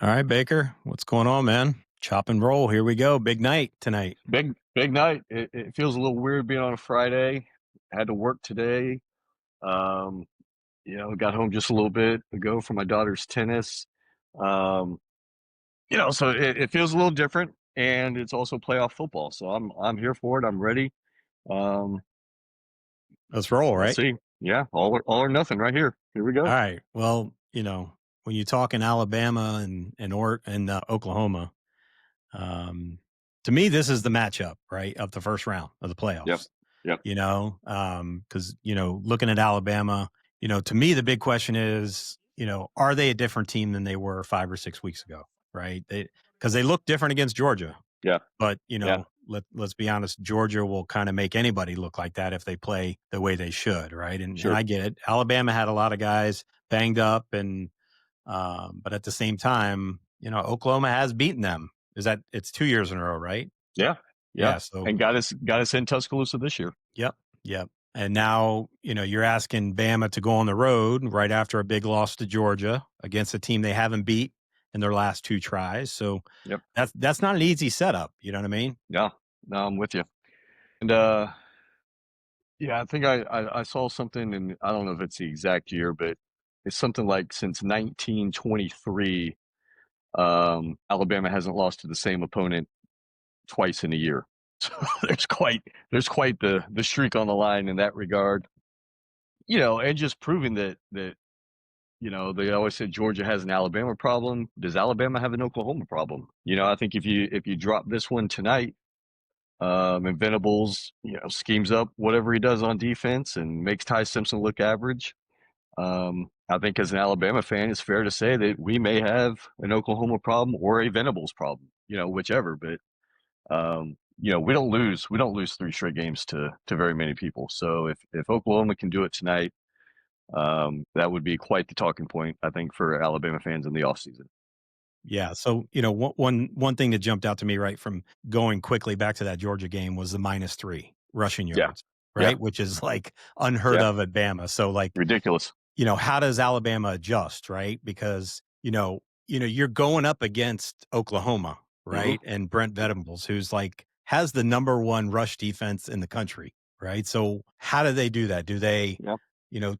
All right, Baker, what's going on, man? Chop and roll. Here we go. Big night tonight. Big night. It feels a little weird being on a Friday. Had to work today. Um, got home just a little bit ago for my daughter's tennis. Um, so it feels a little different, and it's also playoff football. So I'm here for it. I'm ready. Um, Let's roll, let's right? see. Yeah, all or nothing right here. Here we All go. right. Well, when you talk in Alabama and Oklahoma, um, to me, this is the matchup, right, of the first round of the Yep. playoffs. Yep. Because looking at Alabama, to me, the big question is, are they a different team than they were 5 or 6 weeks ago, right? Because they look different against Georgia. Yeah. But, Yeah. let's be honest, Georgia will kind of make anybody look like that if they play the way they should, right? And Sure. I get it. Alabama had a lot of guys banged up, but at the same time, Oklahoma has beaten them. It's 2 years in a row, right? Yeah. Yeah. Yeah. So, And got us in Tuscaloosa this year. yep, yep. And now, you're asking Bama to go on the road right after a big loss to Georgia against a team they haven't beat in their last two tries. So Yep. that's not an easy setup. You know what I mean? Yeah. No, I'm with you. And yeah, I think I saw something, and I don't know if it's the exact year, but it's something like since 1923, Alabama hasn't lost to the same opponent twice in a year. So there's quite the streak on the line in that regard. And just proving that they always said Georgia has an Alabama problem. Does Alabama have an Oklahoma problem? I think if you drop this one tonight, and Venables, schemes up whatever he does on defense and makes Ty Simpson look average. I think as an Alabama fan, it's fair to say that we may have an Oklahoma problem or a Venables problem, whichever. But we don't lose three straight games to very many people. So if Oklahoma can do it tonight, that would be quite the talking point, I think, for Alabama fans in the offseason. Yeah. So, one thing that jumped out to me right from going quickly back to that Georgia game was the -3 rushing Yeah, yards, yeah, right? Which is like unheard yeah, of at Bama. So, like, ridiculous. how does Alabama adjust, right? Because, you're going up against Oklahoma, Hmm. right? And Brent Venables, who's like has the number one rush defense in the country, right? So how do they do that? Do they, Yeah,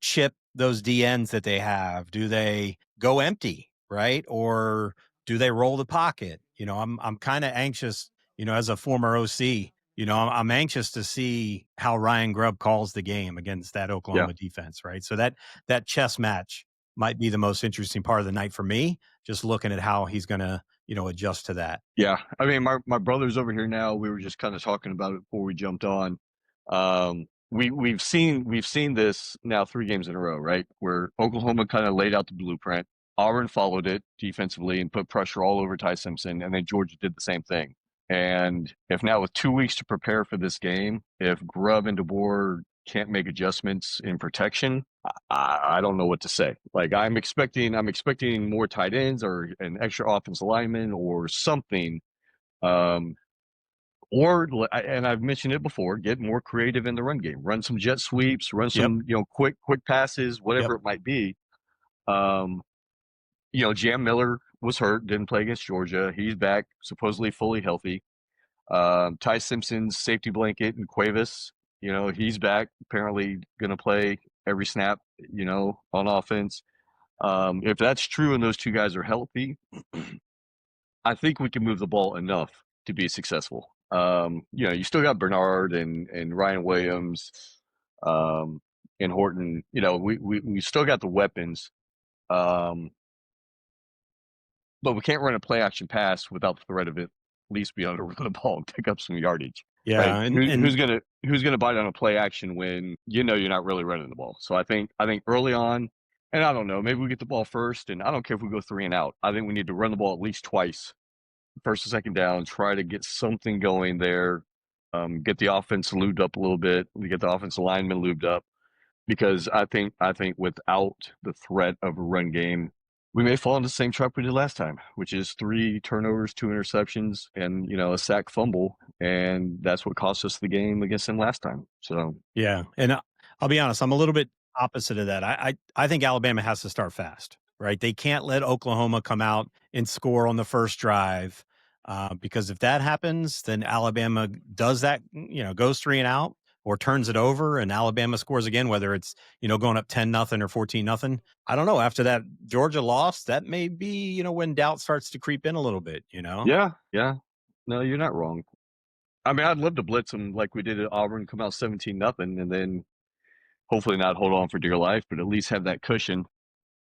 chip those DNs that they have? Do they go empty, right? Or do they roll the pocket? I'm kind of anxious, as a former OC, I'm anxious to see how Ryan Grubb calls the game against that yeah. Oklahoma defense, right? So that chess match might be the most interesting part of the night for me, just looking at how he's going to, adjust to that. Yeah, I mean, my brother's over here now. We were just kind of talking about it before we jumped on. We've seen this now 3 games in a row, right? Where Oklahoma kind of laid out the blueprint. Auburn followed it defensively and put pressure all over Ty Simpson, and then Georgia did the same thing. And if now with 2 weeks to prepare for this game, if Grubb and DeBoer can't make adjustments in protection, I don't know what to say. Like I'm expecting more tight ends or an extra offensive lineman or something. Um, and I've mentioned it before, get more creative in the run game. Run some jet sweeps, run Yep. some quick passes, Yep. whatever it might be. Um, Jam Miller was hurt, didn't play against Georgia. He's back, supposedly fully healthy. Ty Simpson's safety blanket and Cuevas, he's back, apparently going to play every snap, on offense. If that's true and those two guys are healthy, I think we can move the ball enough to be successful. You still got Bernard and Ryan Williams, um, and Horton. We still got the weapons, um, but we can't run a play action pass without the threat of it at least being able to run the ball and pick up some yardage. Right? Yeah. Who's gonna bite on a play action when you're not really running the ball? So I think early on, and I don't know, maybe we get the ball first, and I don't care if we go 3 and out. I think we need to run the ball at least twice, first and second down, try to get something going there, get the offense lubed up a little bit, we get the offensive lineman lubed up, because I think without the threat of a run game, we may fall into the same trap we did last time, which is 3 turnovers, 2 interceptions, and a sack fumble, and that's what cost us the game against them last time. So Yeah. And I'll be honest, I'm a little bit opposite of that. I think Alabama has to start fast, right? They can't let Oklahoma come out and score on the first drive, because if that happens, then Alabama does that, goes 3 and out or turns it over and Alabama scores again, whether it's, going up 10-0 or 14-0. I don't know. After that Georgia loss, that may be, when doubt starts to creep in a little bit, Yeah, yeah. No, you're not wrong. I mean, I'd love to blitz them like we did at Auburn, come out 17-0, and then hopefully not hold on for dear life, but at least have that cushion.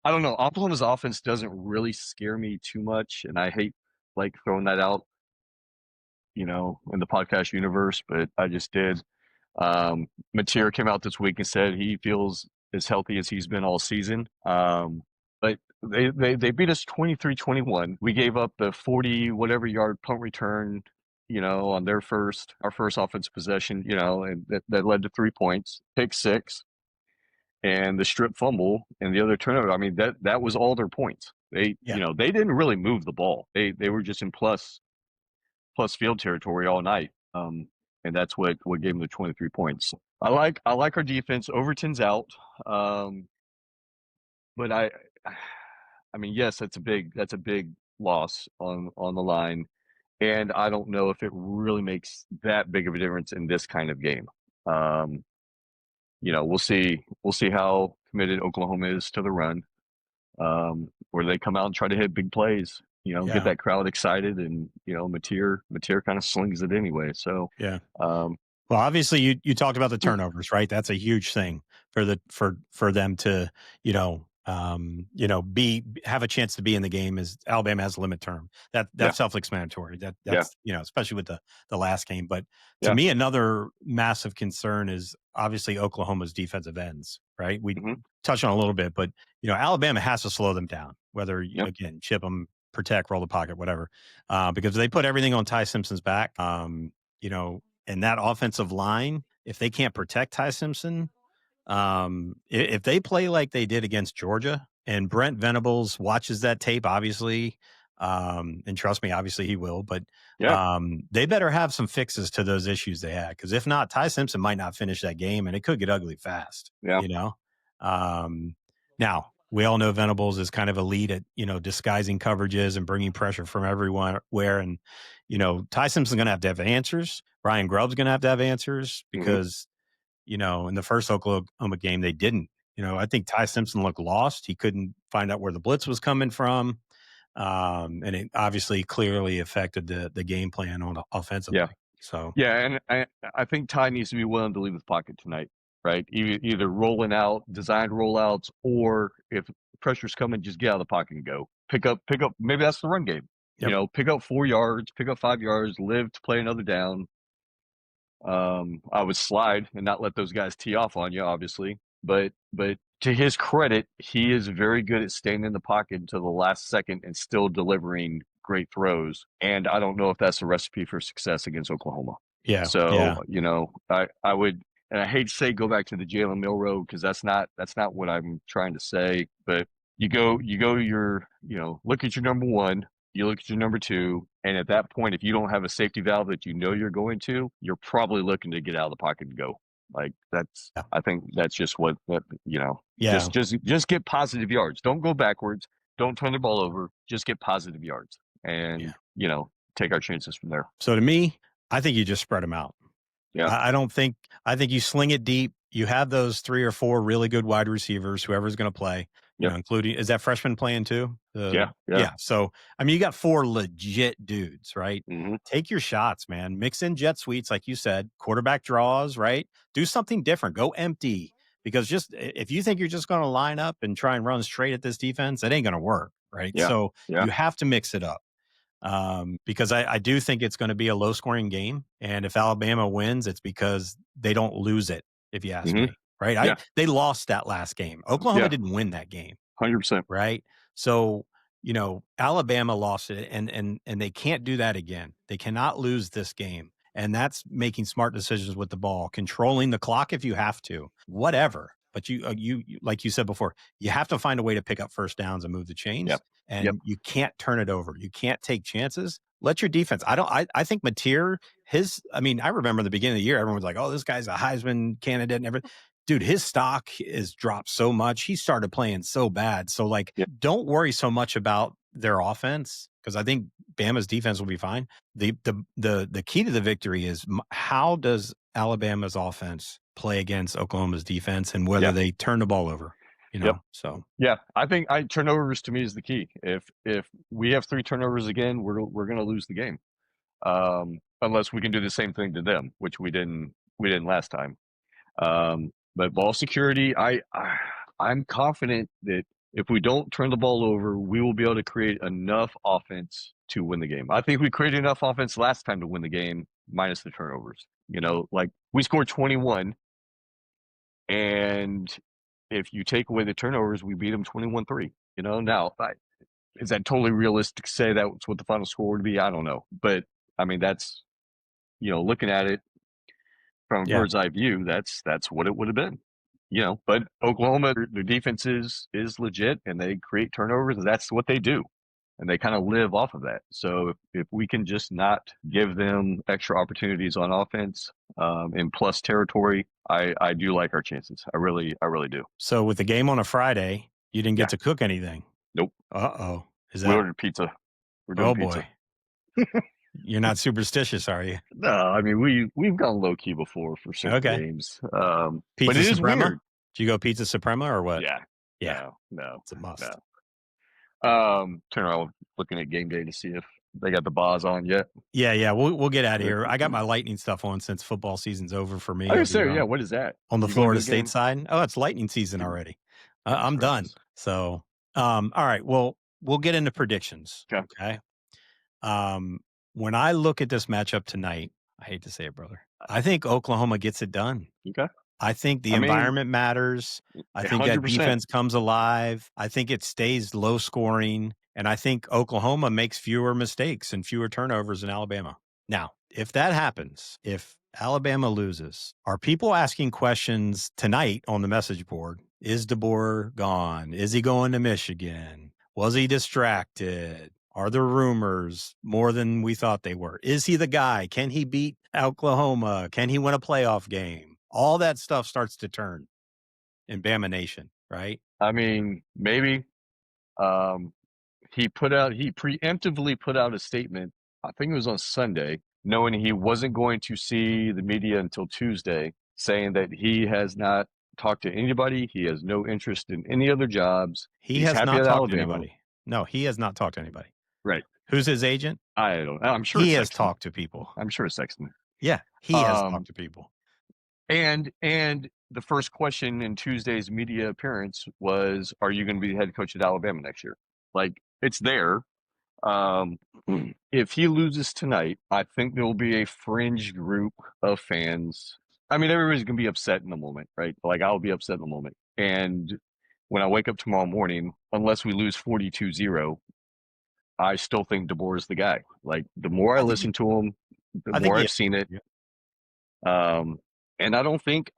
I don't know. Oklahoma's offense doesn't really scare me too much, and I hate like throwing that out, in the podcast universe, but I just did. Mateer came out this week and said he feels as healthy as he's been all season. But they beat us 23-21. We gave up the 40 whatever yard punt return, on our first offensive possession, and that led to 3 points, pick six, and the strip fumble and the other turnover. I mean, that was all their points. Yeah. They didn't really move the ball. They were just in plus field territory all night. And that's what gave them the 23 points. I like our defense. Overton's out. But I mean, yes, that's a big loss on the line. And I don't know if it really makes that big of a difference in this kind of game. We'll see how committed Oklahoma is to the run. Where they come out and try to hit big plays, get Yeah. that crowd excited, and Mateer kind of slings it anyway. So, Yeah. um, Well, obviously you talked about the turnovers, right? That's a huge thing for them to, have a chance to be in the game. Is Alabama has a limit term. yeah, That's self-explanatory. yeah, That's, especially with the last game. But to yeah, me, another massive concern is obviously Oklahoma's defensive ends, right? We hmm touched on a little bit, but Alabama has to slow them down, whether yep, again, chip them, protect, roll the pocket, whatever. Because they put everything on Ty Simpson's back. And that offensive line, if they can't protect Ty Simpson, if they play like they did against Georgia and Brent Venables watches that tape, obviously, and trust me, obviously he will, but yeah, they better have some fixes to those issues they had. Because if not, Ty Simpson might not finish that game and it could get ugly fast, yeah, Um, now, we all know Venables is kind of elite at, disguising coverages and bringing pressure from everywhere. And, Ty Simpson's going to have answers. Ryan Grubb's going to have answers hmm because, in the first Oklahoma game, they didn't. I think Ty Simpson looked lost. He couldn't find out where the blitz was coming from. And it obviously clearly affected the game plan on yeah, offensively. So, yeah. And I think Ty needs to be willing to leave the pocket tonight, right? Either rolling out, designed rollouts, or if pressure's coming, just get out of the pocket and go. Pick up. Maybe that's the run game. yep. Pick up 4 yards, pick up 5 yards, live to play another down. I would slide and not let those guys tee off on you, obviously. But to his credit, he is very good at staying in the pocket until the last second and still delivering great throws. And I don't know if that's a recipe for success against Oklahoma. Yeah. So, Yeah. I would, and I hate to say go back to the Jalen Milroe because that's not what I'm trying to say. But look at your number one, you look at your number two, and at that point, if you don't have a safety valve that you're going to, you're probably looking to get out of the pocket and go. Like Yeah. I think that's just Yeah. just get positive yards. Don't go backwards. Don't turn the ball over. Just get positive yards, Yeah. and take our chances from there. So to me, I think you just spread them out. Yeah, I don't think I think you sling it deep. You have those 3 or 4 really good wide receivers, whoever's going to play, yep, including is that freshman playing too? yeah, yeah, Yeah. So I mean, you got 4 legit dudes, right? hmm Take your shots, man. Mix in jet sweeps, like you said, quarterback draws, right? Do something different. Go empty because just if you think you're just going to line up and try and run straight at this defense, it ain't going to work, right? yeah, So yeah, you have to mix it up, because I do think it's going to be a low scoring game. And if Alabama wins, it's because they don't lose it, if you ask hmm me, right? yeah, They lost that last game. Oklahoma yeah, didn't win that game, 100%. right? So, Alabama lost it and they can't do that again. They cannot lose this game. And that's making smart decisions with the ball, controlling the clock if you have to, whatever. But like you said before, you have to find a way to pick up first downs and move the chains, Yep, yep, and you can't turn it over. You can't take chances. Let your defense. I think Mateer, I mean, I remember the beginning of the year, everyone was like, oh, this guy's a Heisman candidate and everything. dude, his stock is dropped so much. He started playing so bad. So, like, Yeah. don't worry so much about their offense because I think Bama's defense will be fine. The key to the victory is how does Alabama's offense play against Oklahoma's defense and whether Yeah. they turn the ball over. Yep. So Yeah, I think turnovers to me is the key. If we have 3 turnovers again, we're going to lose the game. Unless we can do the same thing to them, which we didn't last time. But ball security, I'm confident that if we don't turn the ball over, we will be able to create enough offense to win the game. I think we created enough offense last time to win the game, minus the turnovers. Like we scored 21, and if you take away the turnovers, we beat them 21-3. Now is that totally realistic to say that's what the final score would be? I don't know, but I mean that's looking at it from a bird's eye view, that's what it would have been. But Oklahoma, their defense is legit, and they create turnovers, and that's what they do, and they kind of live off of that. So if we can just not give them extra opportunities on offense in plus territory, I do like our chances. I really do. So with the game on a Friday, you didn't get to cook anything. Nope. Uh-oh. We ordered pizza. We're doing pizza. Boy. You're not superstitious, are you? No, I mean we've gone low key before for certain games. Pizza but it is Suprema? weird. Do you go Pizza Suprema or what? Yeah. No. It's a must. No. Turn around looking at game day to see if they got the bars on yet. Yeah. We'll get out of here. I got my lightning stuff on since football season's over for me. I was there. Yeah. What is that? On the Florida State side? Oh, it's lightning season already. I'm done. So, all right. Well, we'll get into predictions. Okay. When I look at this matchup tonight, I hate to say it, brother, I think Oklahoma gets it done. Okay. I think the environment matters. I think 100%. That defense comes alive. I think it stays low scoring. And I think Oklahoma makes fewer mistakes and fewer turnovers than Alabama. Now, if that happens, if Alabama loses, are people asking questions tonight on the message board? Is DeBoer gone? Is he going to Michigan? Was he distracted? Are there rumors more than we thought they were? Is he the guy? Can he beat Oklahoma? Can he win a playoff game? All that stuff starts to turn in Bama Nation, right? I mean, maybe. He preemptively put out a statement, I think it was on Sunday, knowing he wasn't going to see the media until Tuesday, saying that he has not talked to anybody. He has no interest in any other jobs. He's has happy not talked to anybody. No, he has not talked to anybody. Right. Who's his agent? I don't know. I'm sure he has talked to people. I'm sure it's Sexton. Yeah, he has talked to people. And the first question in Tuesday's media appearance was, are you going to be the head coach at Alabama next year? Like, it's there. If he loses tonight, I think there will be a fringe group of fans. I mean, everybody's going to be upset in the moment, right? Like, I'll be upset in the moment. And when I wake up tomorrow morning, unless we lose 42-0, I still think DeBoer is the guy. Like, the more I listen to him, the more I've seen it. Yeah. And I don't think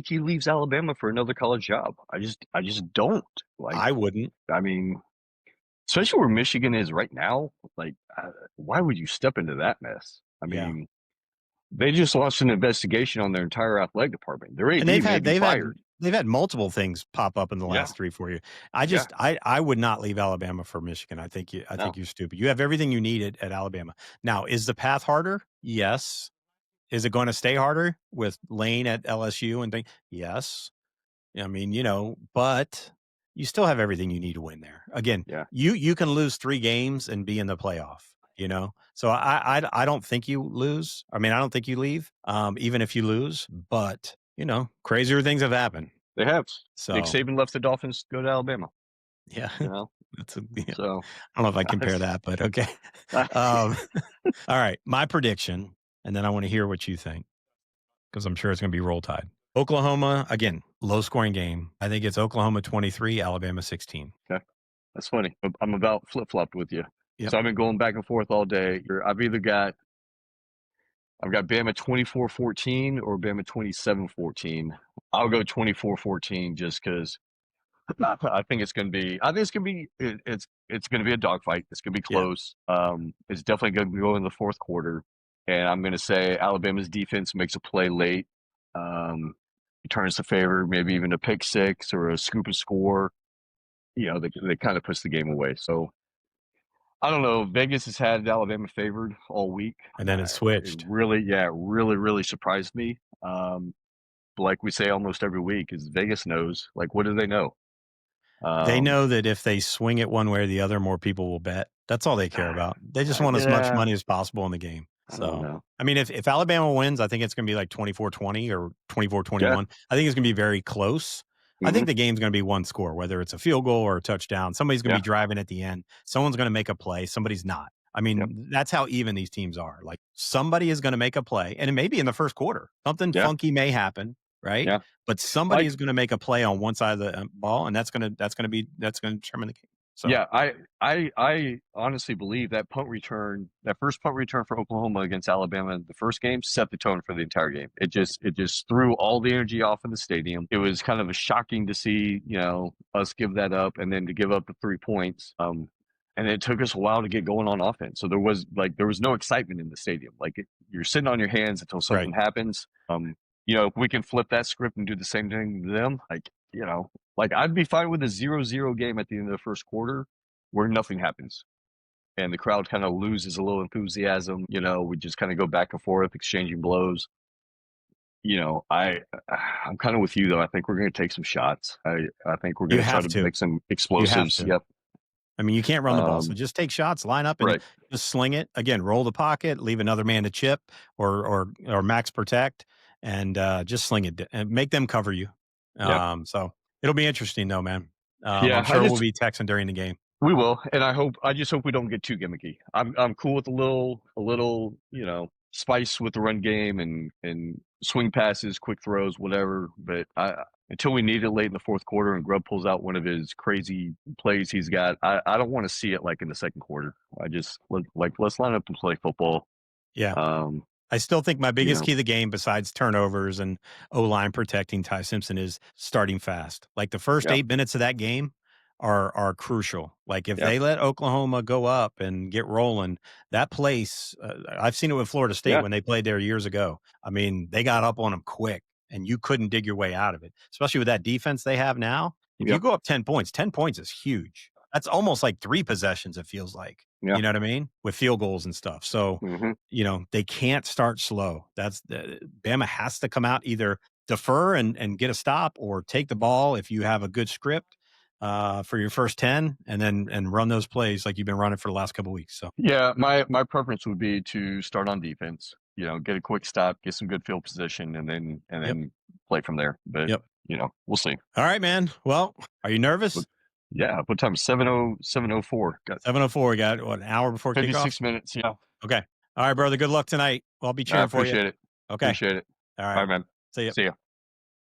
he leaves Alabama for another college job. I just don't. Like, I wouldn't. I mean, especially where Michigan is right now. Like, why would you step into that mess? I mean, they just launched an investigation on their entire athletic department. Their AD may be fired. They've had multiple things pop up in the last 3-4 years. I would not leave Alabama for Michigan. I think you're stupid. You have everything you need at Alabama. Now, is the path harder? Yes. Is it going to stay harder with Lane at LSU and things? Yes. I mean, but you still have everything you need to win there. Again, you can lose 3 games and be in the playoff. So I don't think you lose. I mean, I don't think you leave, even if you lose. But crazier things have happened. They have. So Nick Saban left the Dolphins to go to Alabama. Yeah. So I don't know if I compare that, but okay. All right, my prediction, and then I want to hear what you think, because I'm sure it's going to be Roll Tide. Oklahoma, again, low-scoring game. I think it's Oklahoma 23, Alabama 16. Okay. That's funny. I'm about flip-flopped with you. Yep. So I've been going back and forth all day. I've got Bama 24-14 or Bama 27-14. I'll go 24-14 just because I think it's going to be a dogfight. It's going to be close. Yeah. It's definitely going to go in the fourth quarter. And I'm going to say Alabama's defense makes a play late. turns the favor, maybe even a pick six or a scoop and score. They kind of puts the game away. So I don't know. Vegas has had Alabama favored all week. And then it It switched. really, yeah, really, really surprised me. But like we say almost every week, is Vegas knows. Like, what do they know? They Um, know that if they swing it one way or the other, more people will bet. That's all they care about. They just want as much yeah, money as possible in the game. I don't So, know. I mean, if Alabama wins, I think it's gonna be like 24-20 or twenty-four Yeah, 21. I think it's gonna be very close. I hmm think the game's gonna be one score, whether it's a field goal or a touchdown. Somebody's gonna yeah, be driving at the end. Someone's gonna make a play. Somebody's not. I yep, mean, that's how even these teams are. Like somebody is gonna make a play, and it may be in the first quarter. Something yeah, funky may happen, right? yeah. But somebody Like, is gonna make a play on one side of the ball, and that's gonna determine the game. So yeah, I honestly believe that that first punt return for Oklahoma against Alabama in the first game set the tone for the entire game. It just threw all the energy off in the stadium. It was kind of a shocking to see, us give that up and then to give up the 3 points. And it took us a while to get going on offense. So there was no excitement in the stadium. You're sitting on your hands until something right. happens. If we can flip that script and do the same thing to them, like I'd be fine with a 0-0 game at the end of the first quarter where nothing happens and the crowd kind of loses a little enthusiasm. We just kind of go back and forth, exchanging blows. I'm kind of with you though. I think we're going to take some shots. I think we're You going to try have to to. make some You have explosives. to. Yep. I mean, you can't run the ball, so Um, just take shots, line up, and right. just sling it. Again, roll the pocket, leave another man to chip or max protect, and just sling it and make them cover you. Yep. So it'll be interesting, though, man. I'm Yeah. sure we'll be texting during the game. We will, and I just hope we don't get too gimmicky. I'm cool with a little, spice with the run game and swing passes, quick throws, whatever. But until we need it late in the fourth quarter and Grubb pulls out one of his crazy plays he's got, I don't want to see it like in the second quarter. Let's line up and play football. Yeah. Um, I still think my you biggest know, key of the game, besides turnovers and O-line protecting Ty Simpson, is starting fast. Like the first yeah, 8 minutes of that game are crucial. Like if yeah, they let Oklahoma go up and get rolling, that place, I've seen it with Florida State yeah, when they played there years ago. I mean, they got up on them quick and you couldn't dig your way out of it, especially with that defense they have now. If you yeah, go up 10 points is huge. That's almost like 3 possessions, it feels like. yeah. You know what I mean? With field goals and stuff. So, hmm they can't start slow. Bama has to come out either defer and get a stop or take the ball if you have a good script for your first 10 and run those plays like you've been running for the last couple weeks. So, Yeah, my preference would be to start on defense. Get a quick stop, get some good field position, and then and yep. then play from there. But Yep. we'll see. All right, man. Well, are you But nervous? yeah, what time? 7:04. Got 7:04. We got what, an hour before kickoff? 56 minutes. Yeah. Okay. All right, brother. Good luck tonight. I'll be I cheering for you. appreciate it. Okay. Appreciate it. All All right. right, man. See you. See ya.